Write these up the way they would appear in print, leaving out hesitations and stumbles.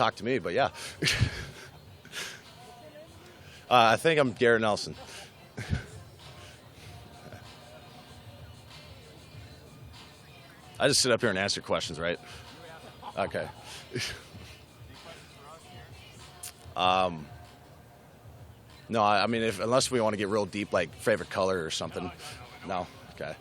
talk to me, but yeah. I think I'm Garrett Nelson. I just sit up here and answer questions, right? Okay. No, I mean, unless we want to get real deep, like favorite color or something. No. Okay.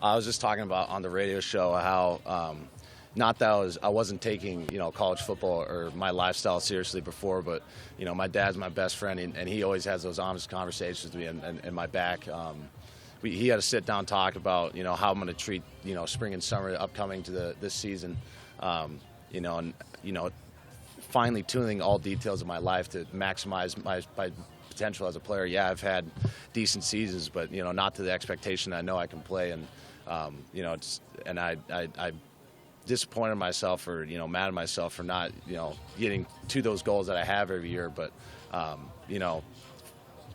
I was just talking about on the radio show how not that I wasn't taking college football or my lifestyle seriously before, but my dad's my best friend, and he always has those honest conversations with me and my back. He had a sit down talk about how I'm going to treat spring and summer upcoming to this season, and finally tuning all details of my life to maximize my potential as a player. Yeah, I've had decent seasons, but not to the expectation I know I can play, and I disappointed myself or mad at myself for not getting to those goals that I have every year, but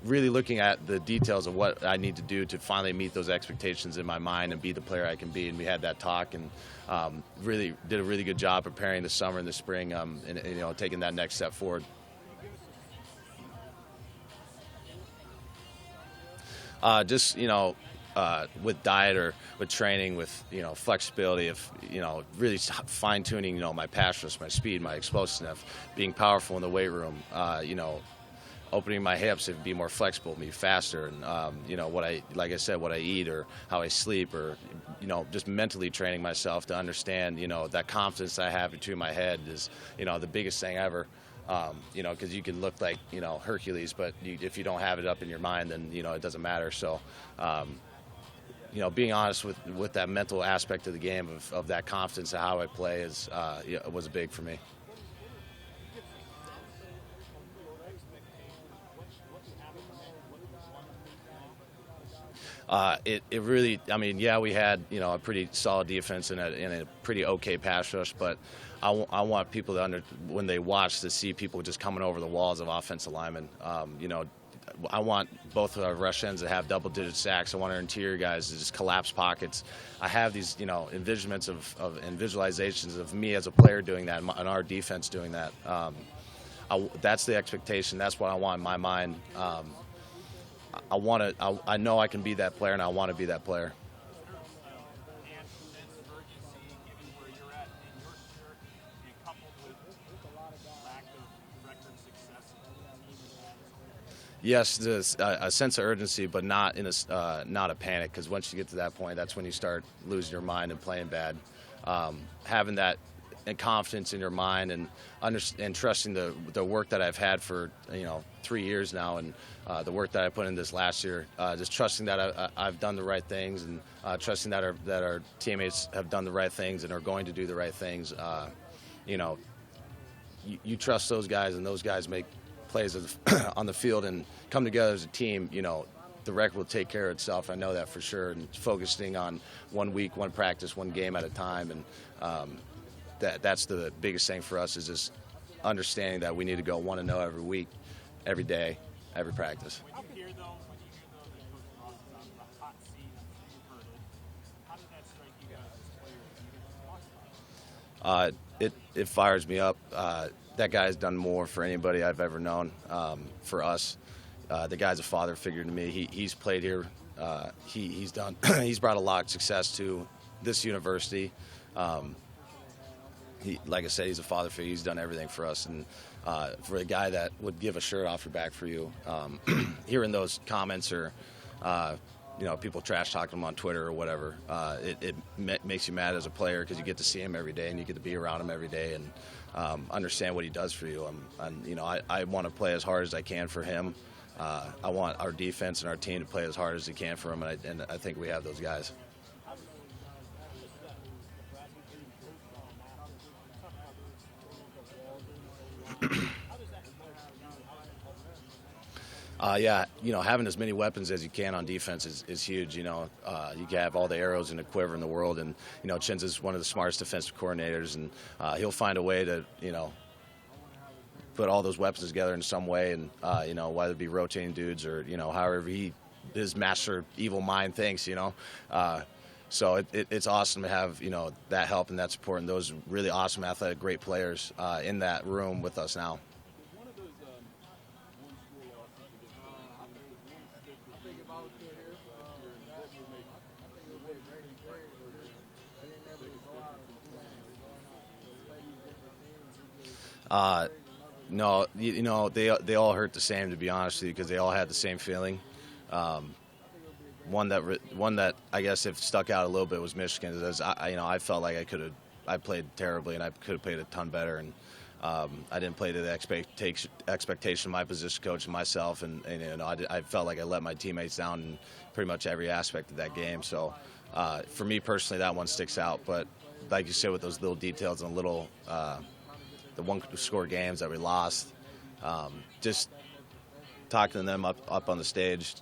really looking at the details of what I need to do to finally meet those expectations in my mind and be the player I can be. And we had that talk and really did a really good job preparing the summer and the spring and taking that next step forward. With diet or with training, with flexibility, of really fine tuning my pass rush, my speed, my explosiveness, being powerful in the weight room, opening my hips to be more flexible, be faster, and what I eat or how I sleep, or just mentally training myself to understand that confidence I have between my head is the biggest thing ever. Because you can look like Hercules, but if you don't have it up in your mind, then it doesn't matter. So being honest with that mental aspect of the game, of that confidence of how I play was big for me. It really, we had a pretty solid defense and a pretty okay pass rush, but I want people when they watch, to see people just coming over the walls of offensive linemen. I want both of our rush ends to have double-digit sacks. I want our interior guys to just collapse pockets. I have these, envisionments and visualizations of me as a player doing that and our defense doing that. That's the expectation. That's what I want in my mind. I know I can be that player, and I want to be that player. Yes, there's a sense of urgency, but not not a panic, because once you get to that point, that's when you start losing your mind and playing bad. Having that and confidence in your mind and trusting the work that I've had for 3 years now, and the work that I put in this last year, just trusting that I've done the right things, and trusting that our teammates have done the right things and are going to do the right things. You trust those guys, and those guys make plays on the field and come together as a team. The record will take care of itself. I know that for sure. And focusing on 1 week, one practice, one game at a time, and that's the biggest thing for us, is just understanding that we need to go 1-0 every week, every day, every practice. It fires me up. That guy's done more for anybody I've ever known. For us, the guy's a father figure to me. He's played here. He's done. He's brought a lot of success to this university. Like I said, he's a father figure. He's done everything for us, and for a guy that would give a shirt off your back for you, hearing those comments or people trash talking him on Twitter or whatever, it makes you mad as a player, because you get to see him every day and you get to be around him every day and understand what he does for you. I want to play as hard as I can for him. I want our defense and our team to play as hard as they can for him, and I think we have those guys. Having as many weapons as you can on defense is huge. You can have all the arrows in the quiver in the world, and Chins is one of the smartest defensive coordinators, and he'll find a way to put all those weapons together in some way, and whether it be rotating dudes or however his master evil mind thinks. So it's awesome to have that help and that support and those really awesome athletic, great players in that room with us now. No, they all hurt the same, to be honest with you, because they all had the same feeling. One that I guess if stuck out a little bit was Michigan. As I felt like I played terribly and I could have played a ton better, and I didn't play to the expectation of my position coach and myself, and I felt like I let my teammates down in pretty much every aspect of that game. So for me personally, that one sticks out. But like you said, with those little details and the one-score games that we lost, just talking to them up on the stage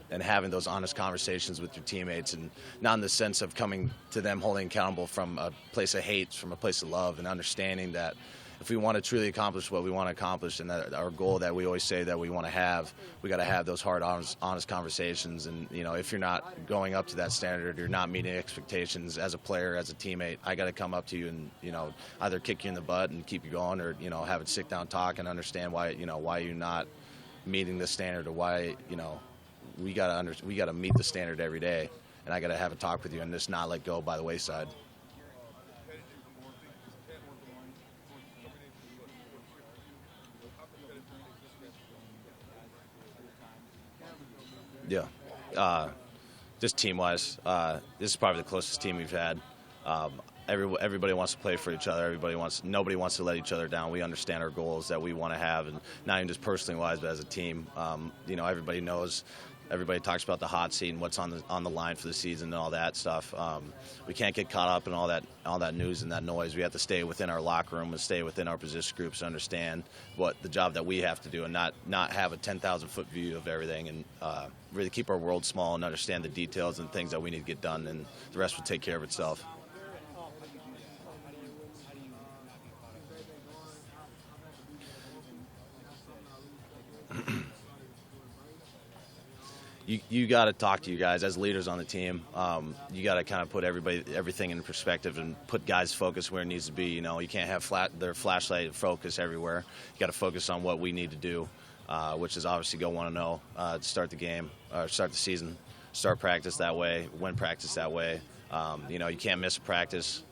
and having those honest conversations with your teammates, and not in the sense of coming to them holding accountable from a place of hate, from a place of love, and understanding that if we want to truly accomplish what we want to accomplish and that our goal that we always say that we want to have, we got to have those hard, honest conversations. And, if you're not going up to that standard, you're not meeting expectations as a player, as a teammate, I got to come up to you and, either kick you in the butt and keep you going, or, have a sit down talk and understand why you're not meeting the standard, or why, we got to meet the standard every day. And I got to have a talk with you and just not let go by the wayside. Yeah, just team-wise, this is probably the closest team we've had. Everybody wants to play for each other. Nobody wants to let each other down. We understand our goals that we want to have, and not even just personally-wise, but as a team. Everybody knows. Everybody talks about the hot seat and what's on the line for the season and all that stuff. We can't get caught up in all that news and that noise. We have to stay within our locker room and stay within our position groups, understand what the job that we have to do, and not have a 10,000-foot view of everything, and really keep our world small and understand the details and things that we need to get done, and the rest will take care of itself. You got to talk to you guys as leaders on the team. You got to kind of put everything in perspective and put guys' focus where it needs to be. You can't have their flashlight focus everywhere. You got to focus on what we need to do, which is obviously go 1-0 to start the game, or start the season, start practice that way, win practice that way. You can't miss a practice.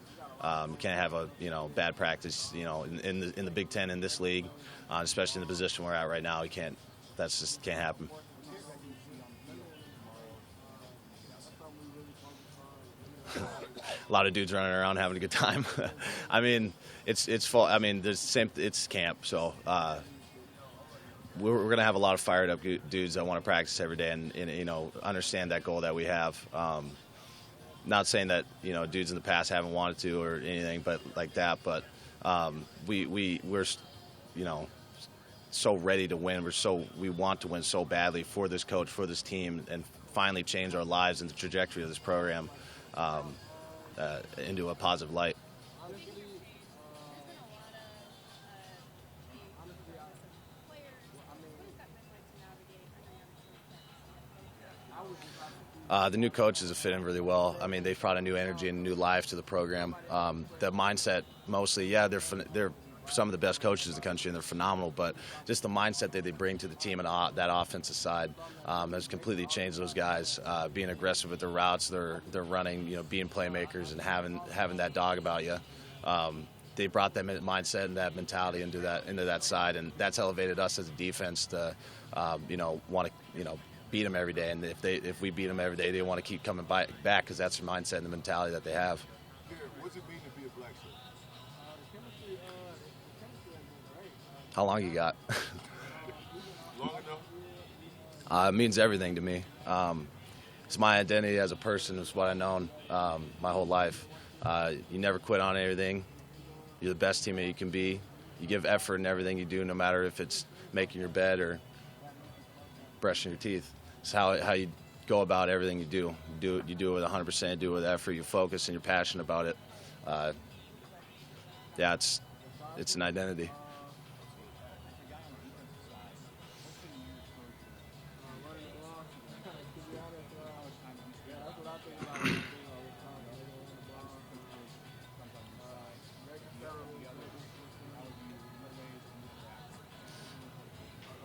You can't have a bad practice. In the Big Ten, in this league, especially in the position we're at right now, that just can't happen. A lot of dudes running around having a good time. I mean, it's full. I mean, it's camp, so we're gonna have a lot of fired up dudes that want to practice every day and understand that goal that we have. Not saying that dudes in the past haven't wanted to or anything, but like that. But we're so ready to win. We want to win so badly for this coach, for this team, and finally change our lives and the trajectory of this program into a positive light. The new coaches have fit in really well. I mean, they've brought a new energy and a new life to the program. The mindset, mostly, they're some of the best coaches in the country, and they're phenomenal. But just the mindset that they bring to the team and that offensive side has completely changed those guys. Being aggressive with their routes, they're running, being playmakers, and having that dog about you. They brought that mindset and that mentality into that side, and that's elevated us as a defense to want to beat them every day. And if we beat them every day, they want to keep coming back because that's the mindset and the mentality that they have. Garrett, what's it mean to be a black shirt? How long you got? Long enough? It means everything to me. It's my identity as a person. It's what I've known my whole life. You never quit on anything. You're the best teammate you can be. You give effort in everything you do, no matter if it's making your bed or brushing your teeth. It's how you go about everything you do. You do it with 100%. Do it with effort. You focus and you're passionate about it. It's an identity.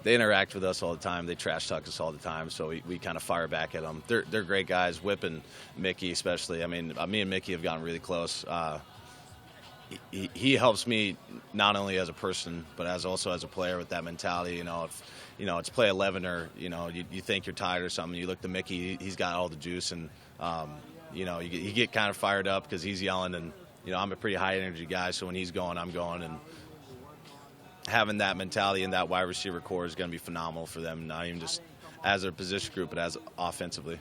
they interact with us all the time. They trash talk us all the time, so we kind of fire back at them. They're great guys. Whip and Mickey especially. I mean, me and Mickey have gotten really close. He helps me not only as a person but also as a player with that mentality. If it's play 11 or you think you're tired or something, you look to Mickey. He's got all the juice, and you get kind of fired up because he's yelling, and I'm a pretty high energy guy, so when he's going, I'm going, and having that mentality and that wide receiver core is going to be phenomenal for them, not even just as a position group but as offensively.